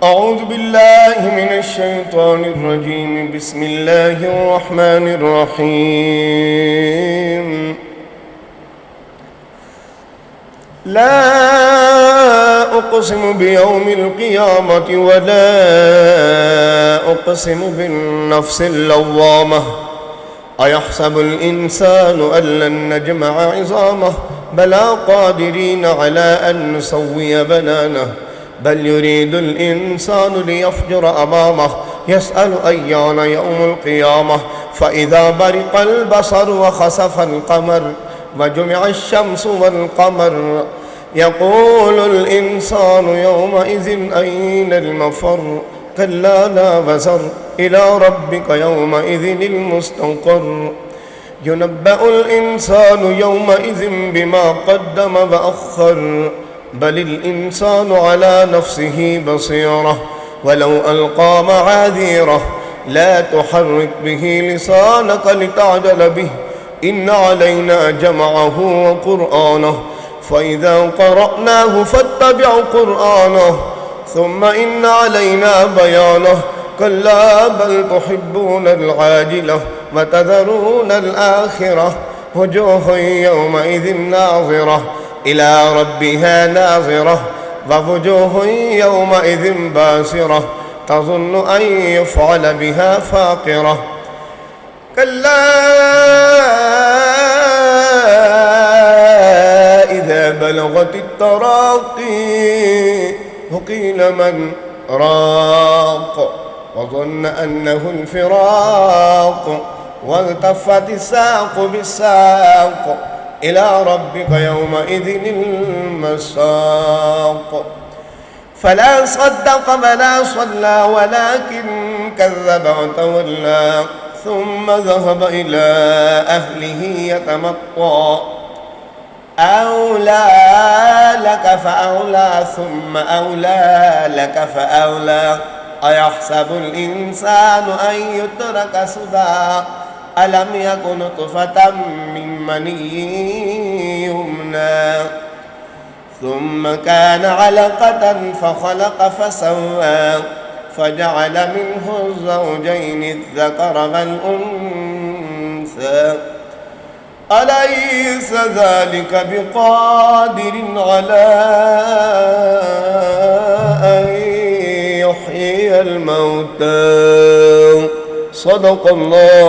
أعوذ بالله من الشيطان الرجيم. بسم الله الرحمن الرحيم. لا أقسم بيوم القيامة ولا أقسم بالنفس اللوامة أيحسب الإنسان أن لن نجمع عظامه بلى قادرين على أن نسوي بنانه بل يريد الإنسان ليفجر أمامه يسأل أيان يوم القيامة فإذا برق البصر وخسف القمر وجمع الشمس والقمر يقول الإنسان يومئذ أين المفر كلا لا وزر إلى ربك يومئذ المستقر ينبأ الإنسان يومئذ بما قدم وأخر بل الإنسان على نفسه بصيرة ولو ألقى معاذيره لا تحرك به لسانك لتعجل به إن علينا جمعه وقرآنه فإذا قرأناه فاتبع قرآنه ثم إن علينا بيانه كلا بل تحبون العاجلة وتذرون الآخرة وجوه يومئذ ناظرة إلى ربها ناظرة ووجوه يومئذ باسرة تظن أن يفعل بها فاقرة كلا إذا بلغت التراقي وقيل من راق وظن أنه الفراق والتفت الساق بالساق إلى ربك يومئذ المساق فلا صدق ولا صلى ولكن كذب وتولى ثم ذهب إلى أهله يتمطى أولى لك فأولى ثم أولى لك فأولى أيحسب الإنسان أن يترك سدى ألم يكن نطفة من مني يمنى ثم كان علقة فخلق فسوى فجعل منه الزوجين الذكر والأنثى أليس ذلك بقادر على أن يحيي الموتى صدق الله.